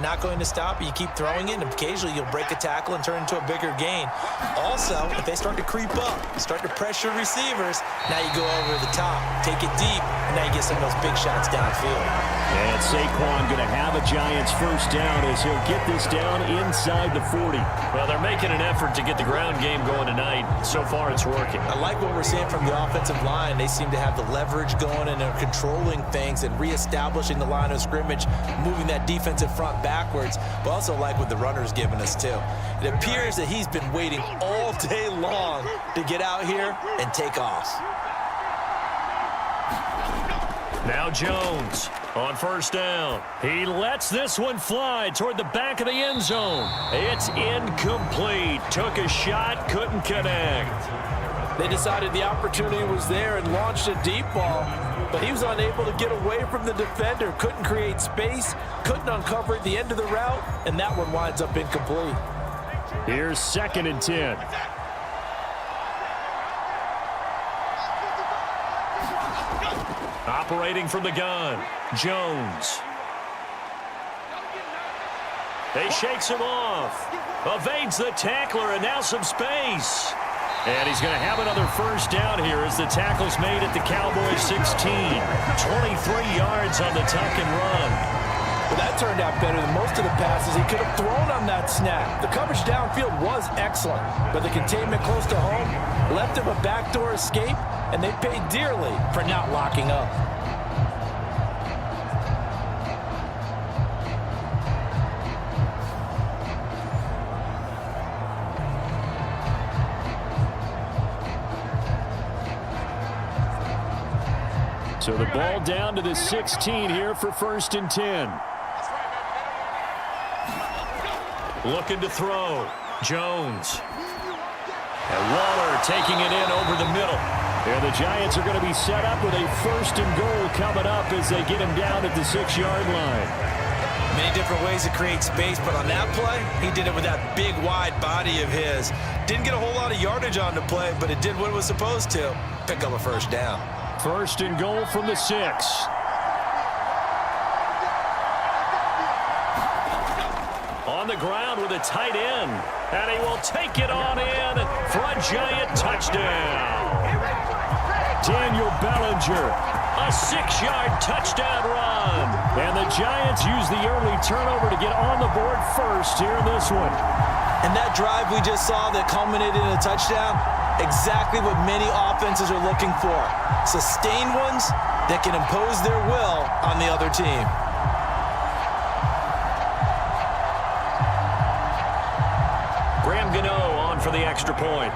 Not going to stop. You keep throwing it, and occasionally you'll break a tackle and turn into a bigger gain. Also, if they start to creep up, start to pressure receivers, now you go over the top, take it deep, and now you get some of those big shots downfield. And Saquon going to have a Giants first down as he'll get this down inside the 40. Well, they're making an effort to get the ground game going tonight. So far, it's working. I like what we're seeing from the offensive line. They seem to have the leverage going, and they're controlling things and reestablishing the line of scrimmage, moving that defensive front backwards, but also like what the runner's giving us too. It appears that he's been waiting all day long to get out here and take off. Now Jones on first down. He lets this one fly toward the back of the end zone. It's incomplete. Took a shot, couldn't connect. They decided the opportunity was there and launched a deep ball, but he was unable to get away from the defender, couldn't create space, couldn't uncover at the end of the route, and that one winds up incomplete. Here's 2nd and 10. Operating from the gun, Jones. He shakes him off. Evades the tackler, and now some space. And he's going to have another first down here as the tackle's made at the Cowboys 16. 23 yards on the tuck and run. Well, that turned out better than most of the passes he could have thrown on that snap. The coverage downfield was excellent, but the containment close to home left him a backdoor escape, and they paid dearly for not locking up. So the ball down to the 16 here for 1st and 10. Looking to throw. Jones. And Waller taking it in over the middle. And the Giants are going to be set up with a 1st and goal coming up as they get him down at the 6-yard line. Many different ways to create space, but on that play, he did it with that big, wide body of his. Didn't get a whole lot of yardage on the play, but it did what it was supposed to. Pick up a first down. 1st and goal from the 6. On the ground with a tight end. And he will take it on in for a Giant touchdown. Daniel Bellinger. A 6-yard touchdown run. And the Giants use the early turnover to get on the board first here in this one. And that drive we just saw that culminated in a touchdown, exactly what many offenses are looking for. Sustained ones that can impose their will on the other team. Graham Gano on for the extra point.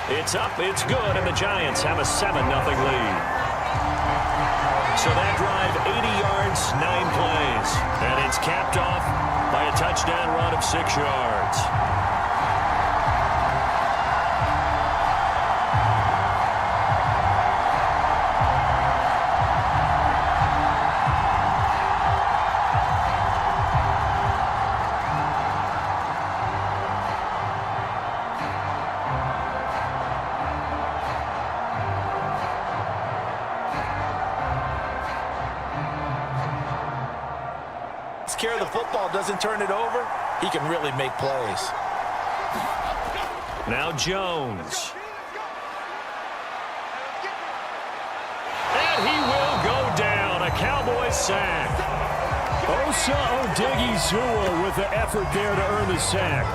It's up, it's good, and the Giants have a 7-0 lead. So that drive, 80 yards, 9 plays. And it's capped off by a touchdown run of 6 yards. Care of the football, doesn't turn it over, he can really make plays. Now Jones. And he will go down. A Cowboys sack. Osa Odighizuwa with the effort there to earn the sack.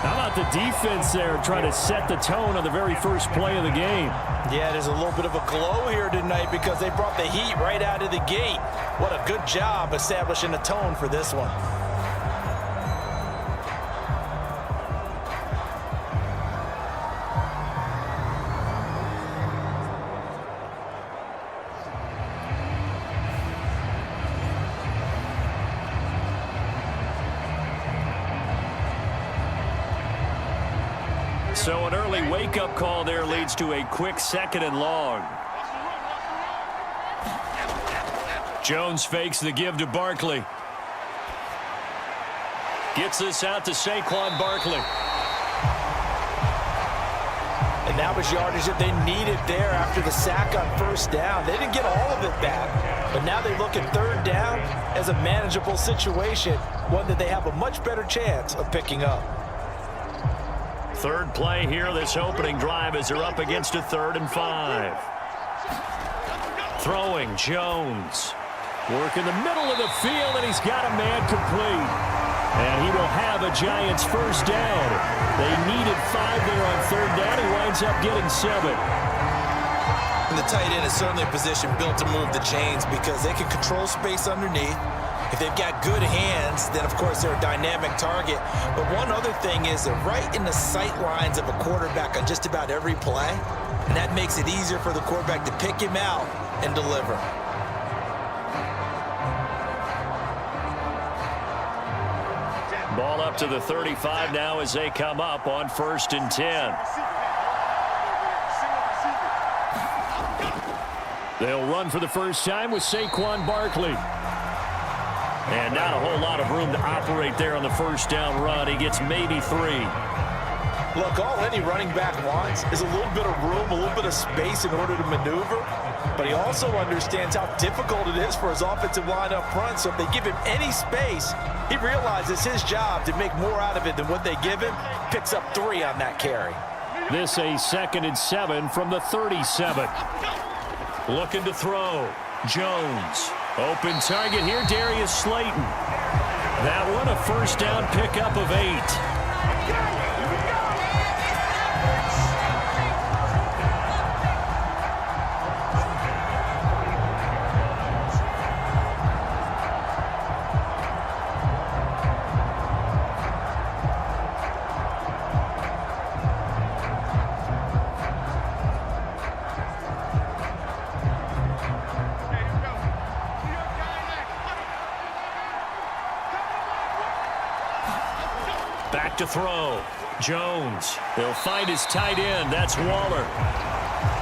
How about the defense there trying to set the tone on the very first play of the game? Yeah, there's a little bit of a glow here tonight because they brought the heat right out of the gate. What a good job establishing a tone for this one. So an early wake-up call there leads to a quick 2nd and long. Jones fakes the give to Barkley. Gets this out to Saquon Barkley. And that was yardage that they needed there after the sack on first down. They didn't get all of it back, but now they look at third down as a manageable situation, one that they have a much better chance of picking up. Third play here, this opening drive, as they're up against a 3rd and 5. Throwing, Jones. Work in the middle of the field, and he's got a man complete. And he will have a Giants first down. They needed 5 there on third down. He winds up getting 7. And the tight end is certainly a position built to move the chains because they can control space underneath. If they've got good hands, then, of course, they're a dynamic target. But one other thing is they're right in the sight lines of a quarterback on just about every play. And that makes it easier for the quarterback to pick him out and deliver. Ball up to the 35 now as they come up on 1st and 10. They'll run for the first time with Saquon Barkley. And not a whole lot of room to operate there on the first down run. He gets maybe 3. Look, all any running back wants is a little bit of room, a little bit of space in order to maneuver. But he also understands how difficult it is for his offensive line up front. So if they give him any space, he realizes his job to make more out of it than what they give him. Picks up 3 on that carry. This a 2nd and 7 from the 37. Looking to throw. Jones. Open target here, Darius Slayton. That one a first down pickup of 8. Back to throw. Jones. They'll find his tight end. That's Waller.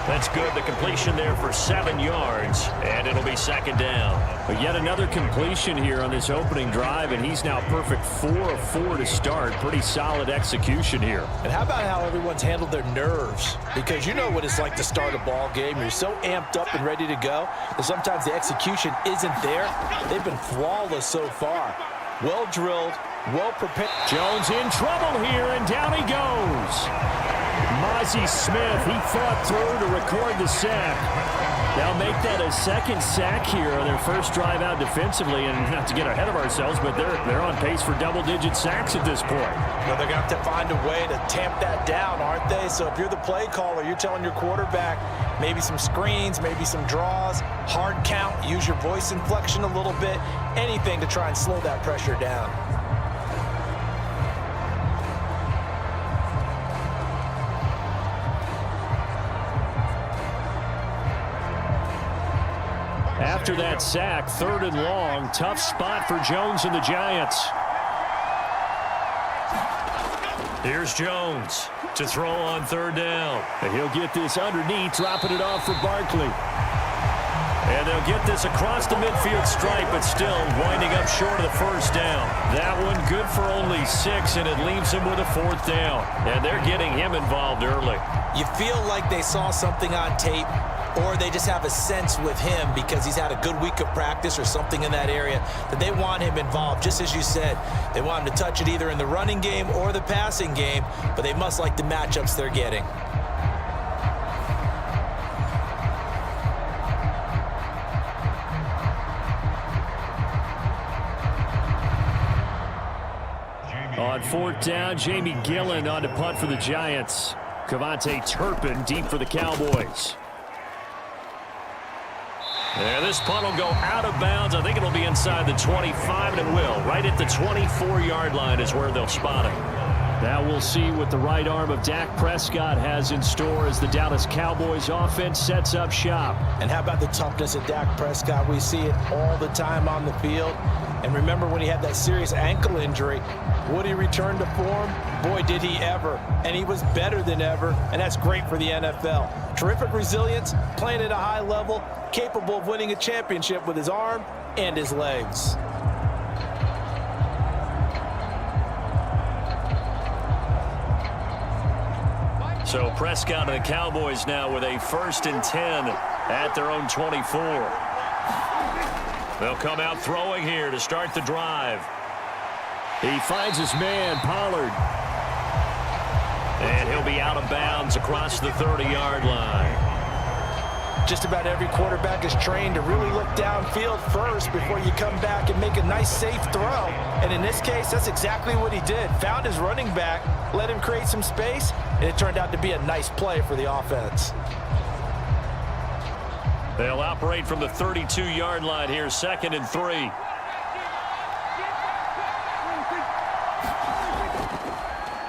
That's good. The completion there for 7 yards, and it'll be 2nd down. But yet another completion here on this opening drive, and he's now perfect 4 of 4 to start. Pretty solid execution here. And how about how everyone's handled their nerves? Because you know what it's like to start a ball game. You're so amped up and ready to go that sometimes the execution isn't there. They've been flawless so far. Well drilled, well prepared. Jones in trouble here, and down he goes. Mozzie Smith, he fought through to record the sack. They'll make that a 2nd sack here on their first drive out defensively, and not to get ahead of ourselves, but they're on pace for double-digit sacks at this point. Well, they're going to have to find a way to tamp that down, aren't they? So if you're the play caller, you're telling your quarterback maybe some screens, maybe some draws, hard count, use your voice inflection a little bit, anything to try and slow that pressure down. After that sack, 3rd and long, tough spot for Jones and the Giants. Here's Jones to throw on 3rd down. And he'll get this underneath, dropping it off for Barkley. And they'll get this across the midfield stripe, but still winding up short of the first down. That one good for only 6, and it leaves him with a 4th down. And they're getting him involved early. You feel like they saw something on tape, or they just have a sense with him because he's had a good week of practice or something in that area that they want him involved. Just as you said, they want him to touch it either in the running game or the passing game, but they must like the matchups they're getting. On 4th down, Jamie Gillen on to punt for the Giants. Kevontae Turpin deep for the Cowboys. And this punt will go out of bounds. I think it'll be inside the 25, and it will. Right at the 24-yard line is where they'll spot it. Now we'll see what the right arm of Dak Prescott has in store as the Dallas Cowboys offense sets up shop. And how about the toughness of Dak Prescott? We see it all the time on the field. And remember when he had that serious ankle injury, would he return to form? Boy, did he ever. And he was better than ever, and that's great for the NFL. Terrific resilience, playing at a high level, capable of winning a championship with his arm and his legs. So Prescott and the Cowboys now with a 1st and 10 at their own 24. They'll come out throwing here to start the drive. He finds his man, Pollard. And he'll be out of bounds across the 30-yard line. Just about every quarterback is trained to really look downfield first before you come back and make a nice, safe throw. And in this case, that's exactly what he did. Found his running back, let him create some space, and it turned out to be a nice play for the offense. They'll operate from the 32-yard line here, 2nd and 3.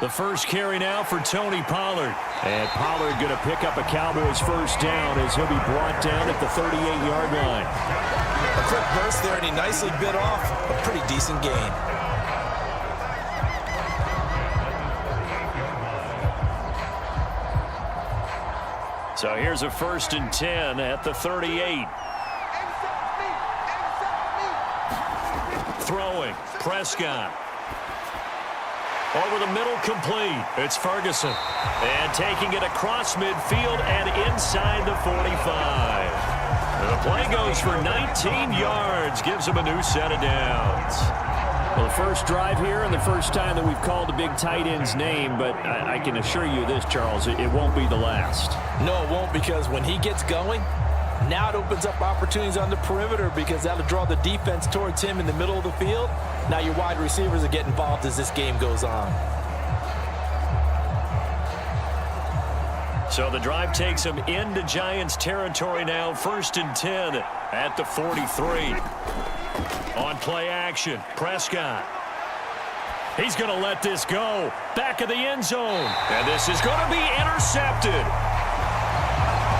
The first carry now for Tony Pollard. And Pollard going to pick up a Cowboys 1st down as he'll be brought down at the 38-yard line. A quick burst there, and he nicely bit off a pretty decent gain. So here's a 1st and 10 at the 38. Throwing, Prescott. Over the middle, complete. It's Ferguson. And taking it across midfield and inside the 45. And the play goes for 19 yards. Gives him a new set of downs. Well, the first drive here and the first time that we've called a big tight end's name, but I can assure you this, Charles, it won't be the last. No, it won't, because when he gets going, now it opens up opportunities on the perimeter because that'll draw the defense towards him in the middle of the field. Now your wide receivers will get involved as this game goes on. So the drive takes him into Giants territory now. 1st and 10 at the 43. On play action, Prescott. He's going to let this go. Back of the end zone. And this is going to be intercepted.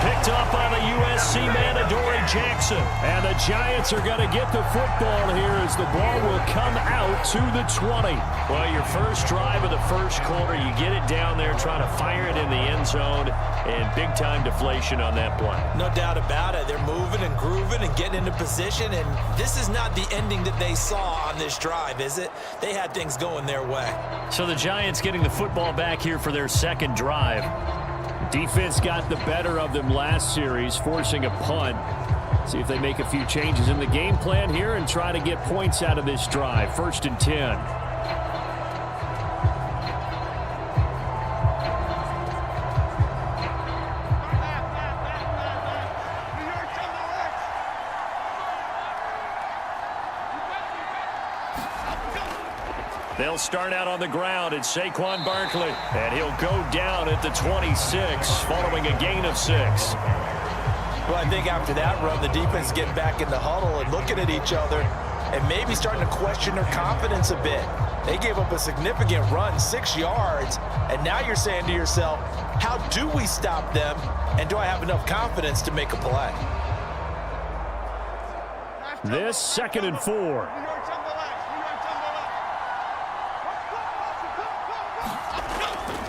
Picked up by the USC man, Adoree Jackson. And the Giants are going to get the football here as the ball will come out to the 20. Well, your first drive of the first quarter, you get it down there, trying to fire it in the end zone, and big-time deflation on that play. No doubt about it. They're moving and grooving and getting into position, and this is not the ending that they saw on this drive, is it? They had things going their way. So the Giants getting the football back here for their 2nd drive. Defense got the better of them last series, forcing a punt. See if they make a few changes in the game plan here and try to get points out of this drive. 1st and 10. They'll start out on the ground. It's Saquon Barkley. And he'll go down at the 26 following a gain of 6. Well, I think after that run, the defense is getting back in the huddle and looking at each other and maybe starting to question their confidence a bit. They gave up a significant run, 6 yards, and now you're saying to yourself, how do we stop them, and do I have enough confidence to make a play? This 2nd and 4.